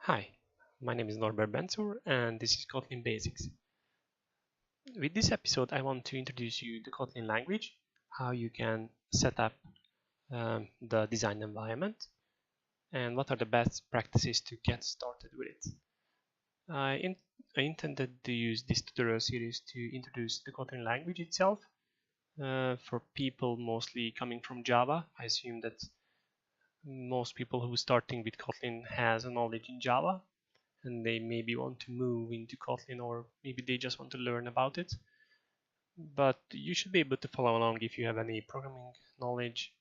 Hi, my name is Norbert Bensur and this is Kotlin Basics. With this episode I want to introduce you the Kotlin language, how you can set up the design environment, and what are the best practices to get started with it. I intended to use this tutorial series to introduce the Kotlin language itself for people mostly coming from Java. I assume that most people who are starting with Kotlin has a knowledge in Java, and they maybe want to move into Kotlin, or maybe they just want to learn about it. But you should be able to follow along if you have any programming knowledge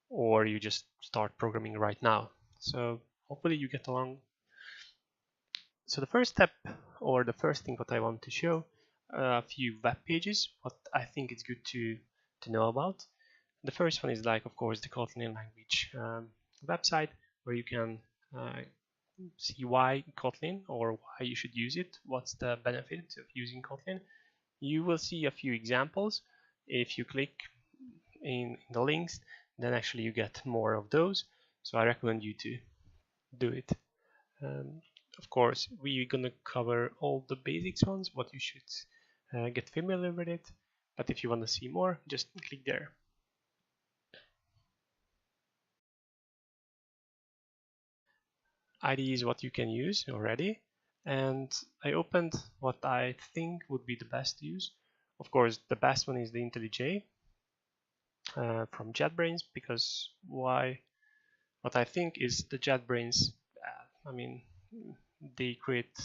or you just start programming right now. So hopefully you get along. So the first step, or the first thing what I want to show, a few web pages, what I think it's good to know about. The first one is like, of course, the Kotlin language website, where you can see why Kotlin or why you should use it, what's the benefit of using Kotlin. You will see a few examples. If you click in the links, then actually you get more of those. So I recommend you to do it. Of course, we're gonna cover all the basics ones, what you should get familiar with it. But if you want to see more, just click there. IDE is what you can use already, and I opened what I think would be the best use. Of course, the best one is the IntelliJ from JetBrains, because why? What I think is the JetBrains, I mean, they create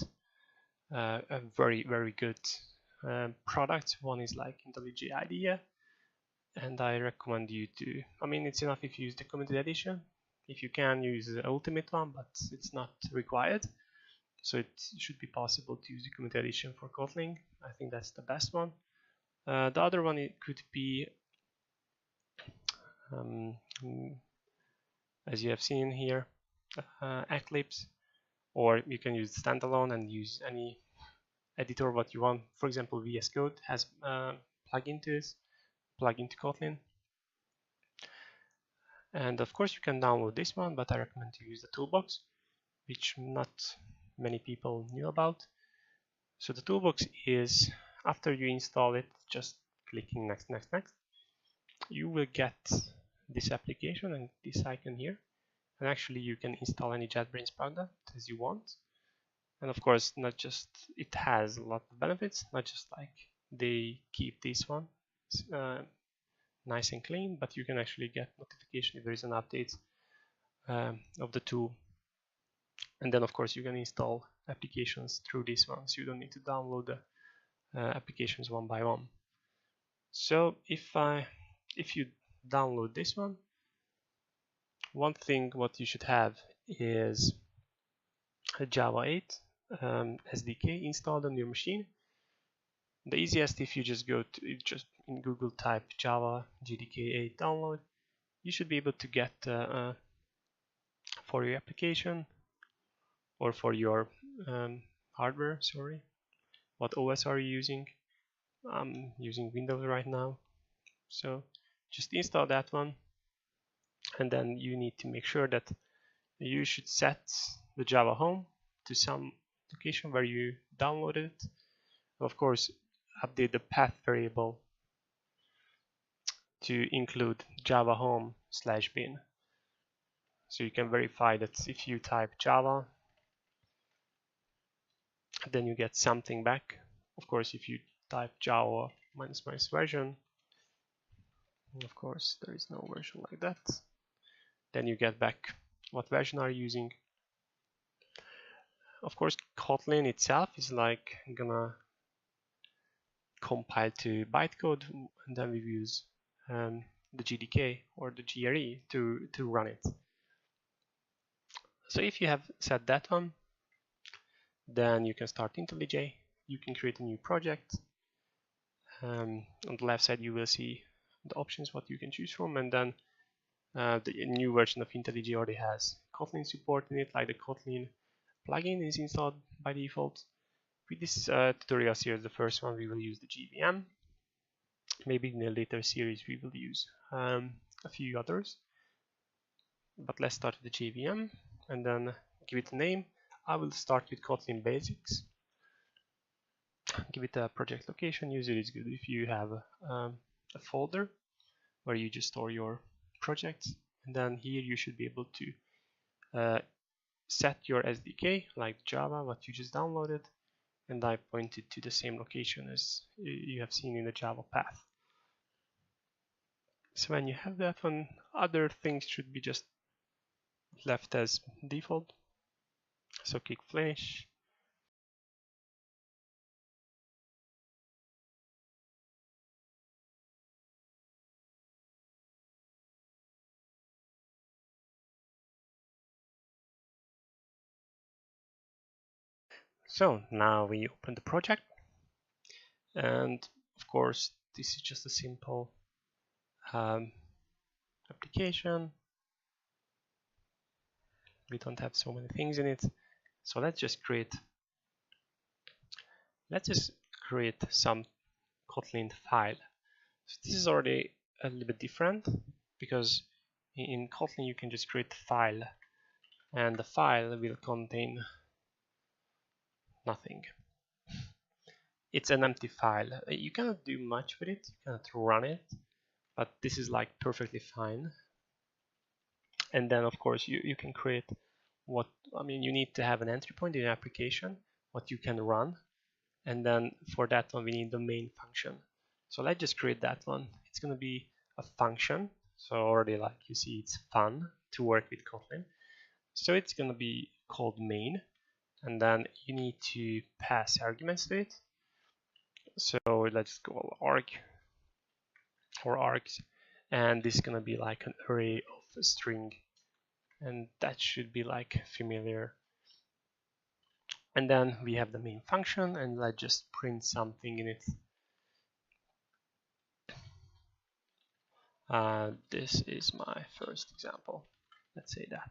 a very good product. One is like IntelliJ IDEA, and I recommend you to, I mean, it's enough if you use the committed edition. If you can, use the ultimate one, but it's not required. So it should be possible to use the committed edition for Kotlin. I think that's the best one. The other one, it could be, um, as you have seen here, Eclipse, or you can use standalone and use any editor what you want. For example, VS Code has plugin to this, plugin to Kotlin. And of course you can download this one, but I recommend to use the toolbox, which not many people knew about. So the toolbox is, after you install it, just clicking next, you will get this application and this icon here. And actually you can install any JetBrains product as you want. And of course, not just, it has a lot of benefits, not just like they keep this one nice and clean, but you can actually get notification if there is an update of the tool. And then of course you can install applications through this one, so you don't need to download the applications one by one. So if you download this one thing what you should have is a Java 8 SDK installed on your machine. The easiest, if you just go to, just in Google type Java JDK 8 download, you should be able to get for your application or for your hardware, sorry, what OS are you using? I'm using Windows right now, so just install that one, and then you need to make sure that you should set the Java home to some location where you downloaded it. Of course, update the path variable to include Java home /bin, so you can verify that if you type Java, then you get something back. Of course, if you type Java -- version, of course there is no version like that, then you get back what version are you using. Of course, Kotlin itself is like gonna compile to bytecode, and then we use the GDK or the GRE to run it. So if you have set that one, then you can start IntelliJ. You can create a new project. On the left side you will see the options what you can choose from, and then the new version of IntelliJ already has Kotlin support in it, like the Kotlin plugin is installed by default. With this tutorial series, the first one, we will use the JVM. Maybe in a later series we will use a few others, but let's start with the JVM and then give it a name. I will start with Kotlin basics. Give it a project location. Usually it's good if you have a folder where you just store your projects, and then here you should be able to set your SDK like Java, what you just downloaded, and I pointed to the same location as you have seen in the Java path. So when you have that one, other things should be just left as default. So click finish. So now we open the project, and of course this is just a simple application. We don't have so many things in it, so let's just create some Kotlin file. So this is already a little bit different, because in Kotlin you can just create a file, and the file will contain nothing. It's an empty file. You cannot do much with it, you cannot run it, but this is like perfectly fine. And then of course you can create you need to have an entry point in your application, what you can run, and then for that one we need the main function. So let's just create that one. It's going to be a function, so already like you see it's fun to work with Kotlin. So it's going to be called main, and then you need to pass arguments to it. So let's go arg or args, and this is going to be like an array of a string, and that should be like familiar. And then we have the main function, and let's just print something in it. This is my first example. Let's say that.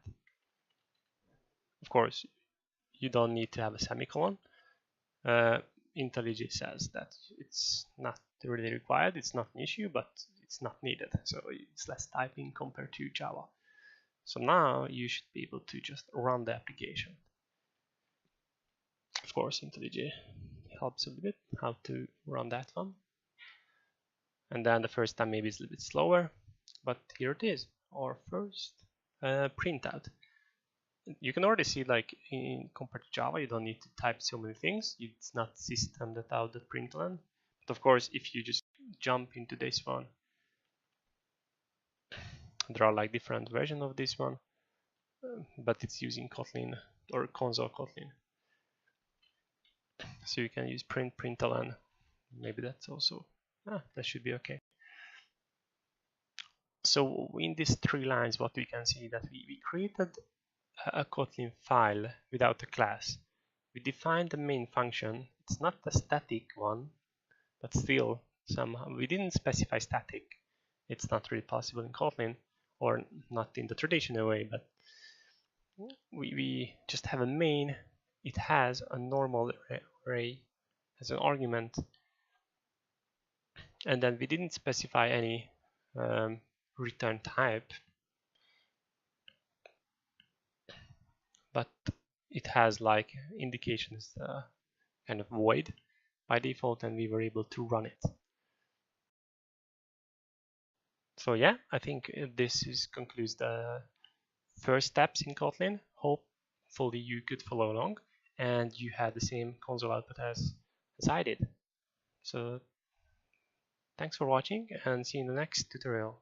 Of course, you don't need to have a semicolon. IntelliJ says that it's not really required, it's not an issue, but it's not needed. So it's less typing compared to Java. So now you should be able to just run the application. Of course, IntelliJ helps a bit how to run that one. And then the first time maybe it's a little bit slower, but here it is, our first printout. You can already see, like compared to Java, you don't need to type so many things. It's not system.out.println. But of course, if you just jump into this one, there are like different versions of this one, but it's using Kotlin or console Kotlin. So you can use println. Maybe that's also that should be okay. So in these 3 lines, what we can see that we created a Kotlin file without a class. We defined the main function. It's not a static one, but still somehow we didn't specify static. It's not really possible in Kotlin, or not in the traditional way, but we just have a main. It has a normal array as an argument, and then we didn't specify any return type, but it has like indications kind of void by default, and we were able to run it. So yeah, I think this concludes the first steps in Kotlin. Hopefully you could follow along and you had the same console output as I did. So thanks for watching, and see you in the next tutorial.